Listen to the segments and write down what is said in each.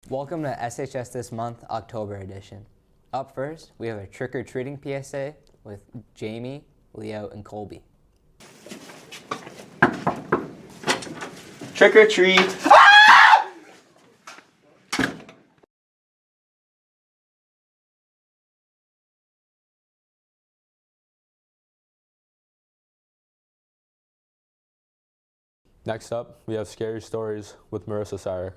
Welcome to SHS This Month, October edition. Up first, we have a trick-or-treating PSA with Jamie, Leo, and Colby. Trick or treat! Next up, we have Scary Stories with Marissa Syrick.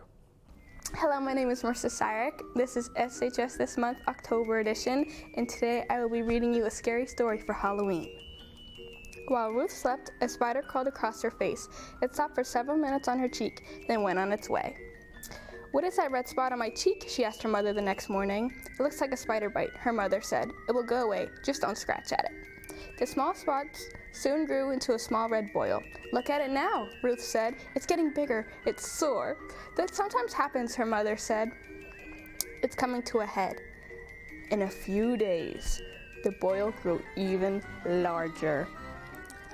Hello, my name is Marissa Syrick. This is SHS This Month, October edition, and today I will be reading you a scary story for Halloween. While Ruth slept, a spider crawled across her face. It stopped for several minutes on her cheek, then went on its way. "What is that red spot on my cheek?" she asked her mother the next morning. "It looks like a spider bite," her mother said. "It will go away, just don't scratch at it." The small spots soon grew into a small red boil. "Look at it now," Ruth said. "It's getting bigger. It's sore." "That sometimes happens," her mother said. "It's coming to a head." In a few days, the boil grew even larger.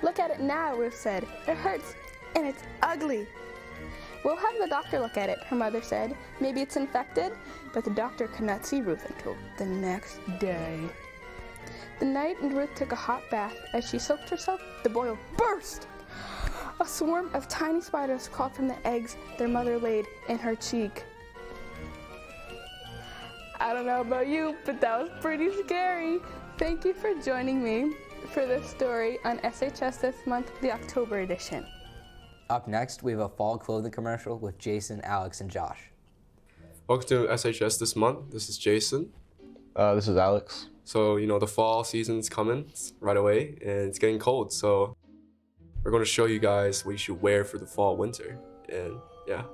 "Look at it now," Ruth said. "It hurts, and it's ugly." "We'll have the doctor look at it," her mother said. "Maybe it's infected." But the doctor could not see Ruth until the next day. The night Ruth took a hot bath. As she soaked herself, the boil burst. A swarm of tiny spiders crawled from the eggs their mother laid in her cheek. I don't know about you, but that was pretty scary. Thank you for joining me for this story on SHS This Month, the October edition. Up next, we have a fall clothing commercial with Jason, Alex, and Josh. Welcome to SHS This Month. This is Jason. This is Alex. So, the fall season's coming right away, and it's getting cold. So, we're going to show you guys what you should wear for the fall, winter. And, yeah.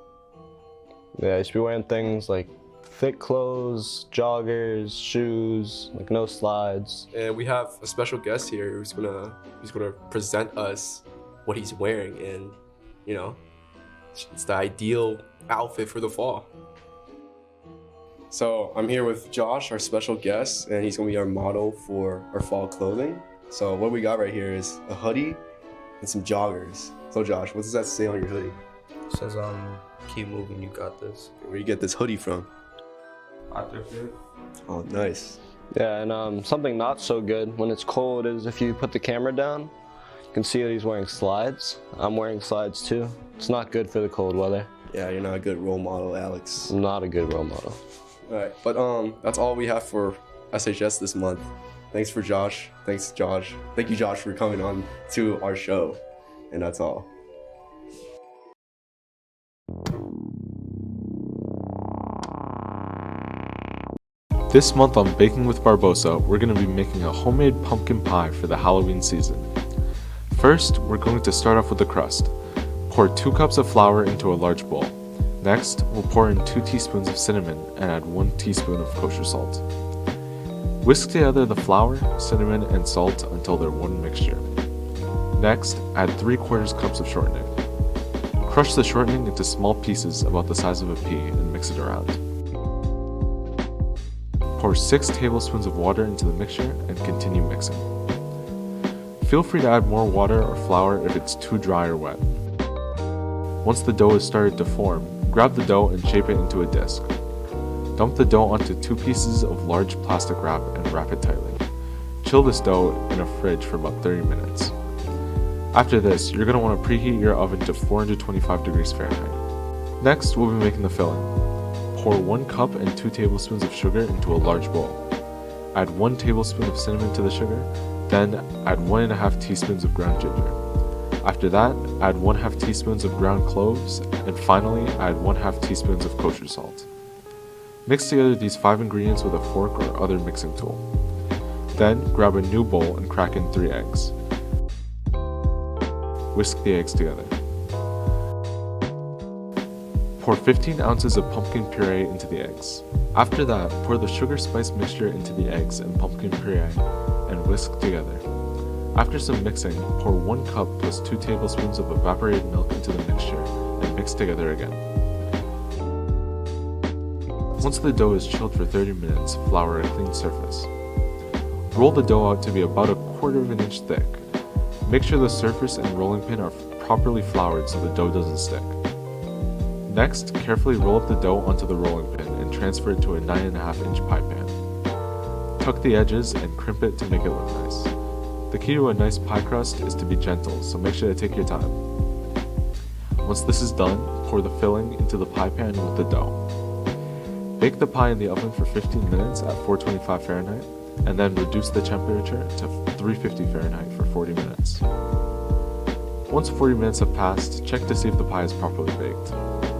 Yeah, you should be wearing things like thick clothes, joggers, shoes, like no slides. And we have a special guest here who's gonna present us what he's wearing. And, it's the ideal outfit for the fall. So I'm here with Josh, our special guest, and he's gonna be our model for our fall clothing. So what we got right here is a hoodie and some joggers. So Josh, what does that say on your hoodie? It says, keep moving, you got this. Where you get this hoodie from? I thrifted it. Oh, nice. Yeah, and something not so good when it's cold is if you put the camera down, you can see that he's wearing slides. I'm wearing slides too. It's not good for the cold weather. Yeah, you're not a good role model, Alex. I'm not a good role model. All right, but that's all we have for SHS this month. Thanks for Josh. Thanks, Josh. Thank you, Josh, for coming on to our show. And that's all. This month on Baking with Barbosa, we're going to be making a homemade pumpkin pie for the Halloween season. First, we're going to start off with the crust. Pour 2 cups of flour into a large bowl. Next, we'll pour in 2 teaspoons of cinnamon and add 1 teaspoon of kosher salt. Whisk together the flour, cinnamon, and salt until they're one mixture. Next, add 3/4 cups of shortening. Crush the shortening into small pieces about the size of a pea and mix it around. Pour 6 tablespoons of water into the mixture and continue mixing. Feel free to add more water or flour if it's too dry or wet. Once the dough has started to form, grab the dough and shape it into a disc. Dump the dough onto 2 pieces of large plastic wrap and wrap it tightly. Chill this dough in a fridge for about 30 minutes. After this, you're going to want to preheat your oven to 425 degrees Fahrenheit. Next, we'll be making the filling. Pour 1 cup and 2 tablespoons of sugar into a large bowl. Add 1 tablespoon of cinnamon to the sugar, then add 1.5 teaspoons of ground ginger. After that, add 1/2 teaspoons of ground cloves, and finally add 1/2 teaspoons of kosher salt. Mix together these 5 ingredients with a fork or other mixing tool. Then grab a new bowl and crack in 3 eggs. Whisk the eggs together. Pour 15 ounces of pumpkin puree into the eggs. After that, pour the sugar spice mixture into the eggs and pumpkin puree and whisk together. After some mixing, pour 1 cup plus 2 tablespoons of evaporated milk into the mixture and mix together again. Once the dough is chilled for 30 minutes, flour a clean surface. Roll the dough out to be about 1/4 inch thick. Make sure the surface and rolling pin are properly floured so the dough doesn't stick. Next, carefully roll up the dough onto the rolling pin and transfer it to a 9.5-inch pie pan. Tuck the edges and crimp it to make it look nice. The key to a nice pie crust is to be gentle, so make sure to take your time. Once this is done, pour the filling into the pie pan with the dough. Bake the pie in the oven for 15 minutes at 425 Fahrenheit, and then reduce the temperature to 350 Fahrenheit for 40 minutes. Once 40 minutes have passed, check to see if the pie is properly baked.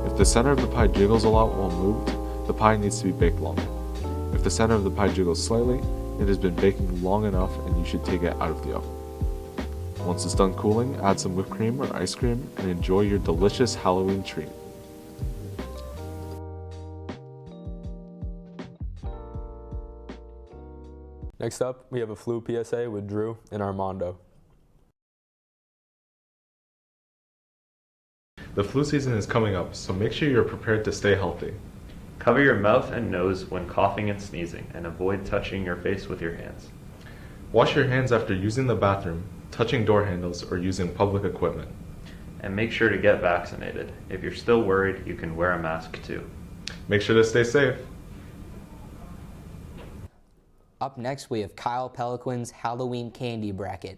If the center of the pie jiggles a lot while moved, the pie needs to be baked longer. If the center of the pie jiggles slightly, it has been baking long enough and you should take it out of the oven. Once it's done cooling, add some whipped cream or ice cream and enjoy your delicious Halloween treat. Next up, we have a flu PSA with Drew and Armando. The flu season is coming up, so make sure you're prepared to stay healthy. Cover your mouth and nose when coughing and sneezing, and avoid touching your face with your hands. Wash your hands after using the bathroom, touching door handles, or using public equipment. And make sure to get vaccinated. If you're still worried, you can wear a mask too. Make sure to stay safe. Up next, we have Kyle Peliquin's Halloween candy bracket.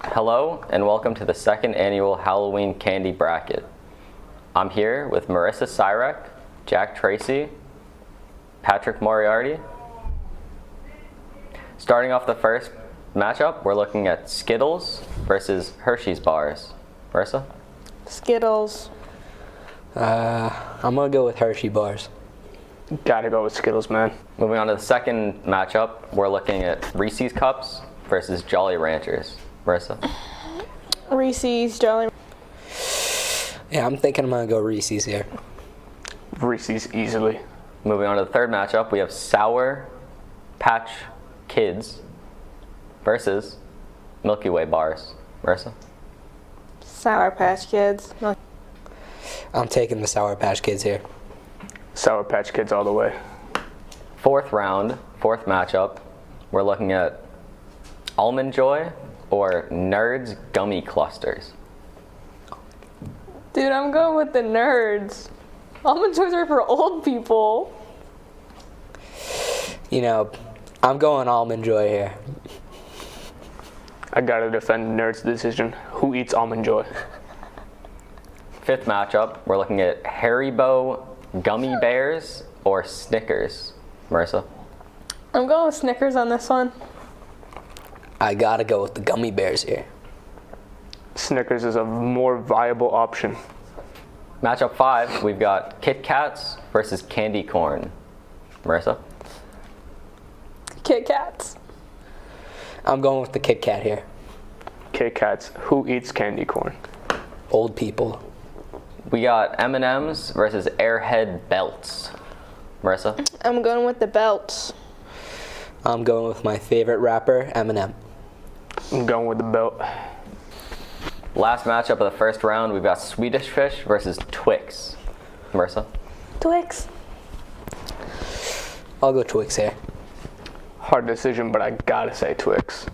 Hello and welcome to the second annual Halloween candy bracket. I'm here with Marissa Cyrek, Jack Tracy, Patrick Moriarty. Starting off the first matchup, we're looking at Skittles versus Hershey's bars. Marissa? Skittles. I'm gonna go with Hershey bars. Gotta go with Skittles, man. Moving on to the second matchup, we're looking at Reese's Cups versus Jolly Ranchers. Marissa? Reese's, Jolly. Yeah, I'm thinking I'm gonna go Reese's here. Reese's easily. Moving on to the third matchup, we have Sour Patch Kids versus Milky Way bars. Marissa? Sour Patch Kids. I'm taking the Sour Patch Kids here. Sour Patch Kids all the way. Fourth round, fourth matchup, we're looking at Almond Joy or Nerds Gummy Clusters. Dude, I'm going with the Nerds. Almond Joys are for old people. You know, I'm going Almond Joy here. I gotta defend Nerd's decision. Who eats Almond Joy? Fifth matchup, we're looking at Haribo Gummy Bears or Snickers. Marissa? I'm going with Snickers on this one. I gotta go with the gummy bears here. Snickers is a more viable option. Matchup 5, we've got Kit Kats versus candy corn. Marissa? Kit Kats. I'm going with the Kit Kat here. Kit Kats. Who eats candy corn? Old people. We got M&M's versus Airhead Belts. Marissa? I'm going with the Belts. I'm going with my favorite rapper, Eminem. I'm going with the belt. Last matchup of the first round, we've got Swedish Fish versus Twix. Marissa? Twix. I'll go Twix here. Hard decision, but I gotta say Twix.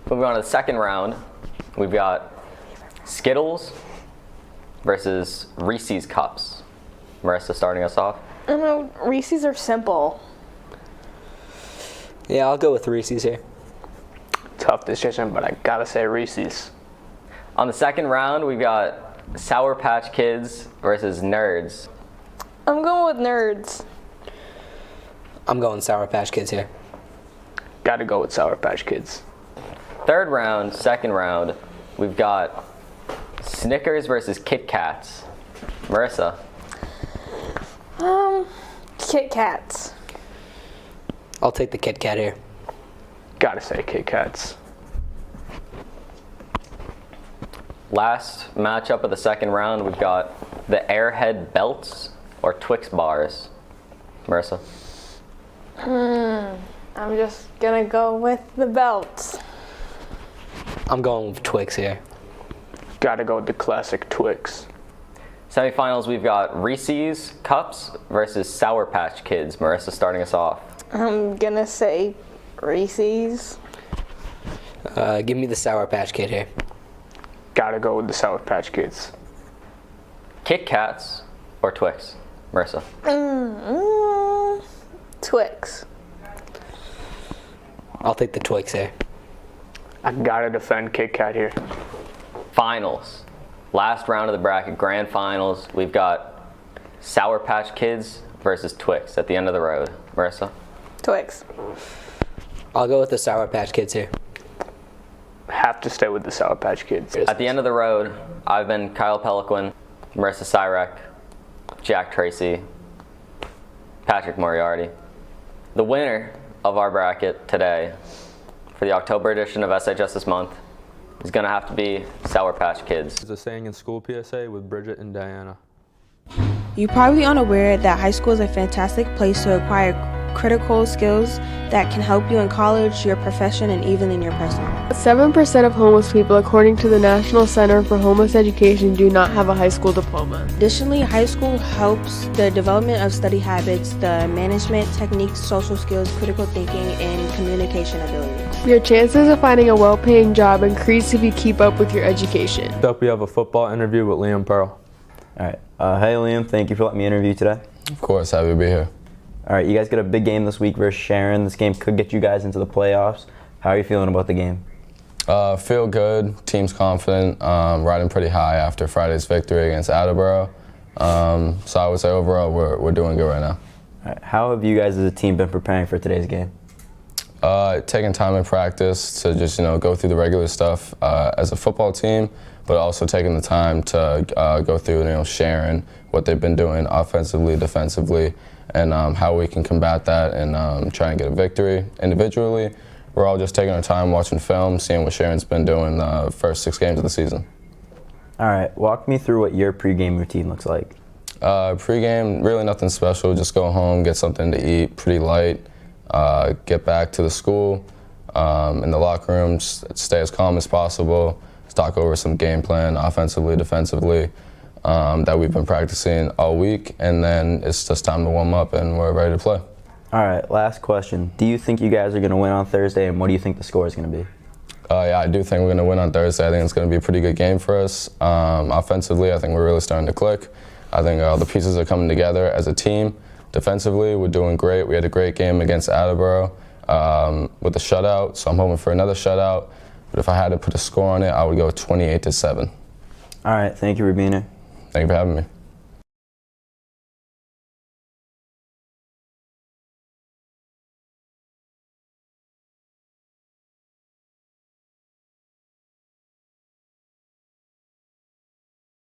Moving on to the second round, we've got Skittles versus Reese's Cups. Marissa starting us off. I don't know, Reese's are simple. Yeah, I'll go with Reese's here. Tough decision, but I gotta say Reese's. On the second round, we've got Sour Patch Kids versus Nerds. I'm going with Nerds. I'm going Sour Patch Kids here. Gotta go with Sour Patch Kids. Third round, second round, we've got Snickers versus Kit Kats. Marissa? Kit Kats. I'll take the Kit Kat here. Gotta say Kit Kats. Last matchup of the second round, we've got the Airhead Belts or Twix bars. Marissa? I'm just gonna go with the Belts. I'm going with Twix here. Gotta go with the classic Twix. Semifinals, we've got Reese's Cups versus Sour Patch Kids. Marissa starting us off. I'm gonna say Reese's. Give me the Sour Patch Kid here. Gotta go with the Sour Patch Kids. Kit Kats or Twix? Marissa. Twix. I'll take the Twix here. I gotta defend Kit Kat here. Finals. Last round of the bracket, grand finals. We've got Sour Patch Kids versus Twix at the end of the road. Marissa? Twix. I'll go with the Sour Patch Kids here. Have to stay with the Sour Patch Kids. At the end of the road, I've been Kyle Peliquin, Marissa Cyrek, Jack Tracy, Patrick Moriarty. The winner of our bracket today for the October edition of SHS This Month is going to have to be Sour Patch Kids. There's a saying in school PSA with Bridget and Diana. You're probably unaware that high school is a fantastic place to acquire critical skills that can help you in college, your profession, and even in your personal life. 7% of homeless people, according to the National Center for Homeless Education, do not have a high school diploma. Additionally, high school helps the development of study habits, the management techniques, social skills, critical thinking, and communication abilities. Your chances of finding a well-paying job increase if you keep up with your education. Next up, we have a football interview with Liam Pearl. All right. Hey, Liam. Thank you for letting me interview today. Of course, happy to be here. All right. You guys got a big game this week versus Sharon. This game could get you guys into the playoffs. How are you feeling about the game? Feel good. Team's confident. Riding pretty high after Friday's victory against Attleboro. So I would say overall we're doing good right now. All right. How have you guys as a team been preparing for today's game? Taking time in practice to just go through the regular stuff as a football team, but also taking the time to go through sharing what they've been doing offensively, defensively, and how we can combat that and try and get a victory individually. We're all just taking our time watching film, seeing what Sharon's been doing the first 6 games of the season. All right, walk me through what your pregame routine looks like. Pregame, really nothing special. Just go home, get something to eat, pretty light. Get back to the school, in the locker room, stay as calm as possible, talk over some game plan, offensively, defensively, that we've been practicing all week, and then it's just time to warm up and we're ready to play. All right, last question. Do you think you guys are going to win on Thursday, and what do you think the score is going to be? Yeah, I do think we're going to win on Thursday. I think it's going to be a pretty good game for us. Offensively, I think we're really starting to click. I think all the pieces are coming together as a team. Defensively, we're doing great. We had a great game against Attleboro with a shutout, so I'm hoping for another shutout. But if I had to put a score on it, I would go 28-7. All right, thank you for being here. Thank you for having me.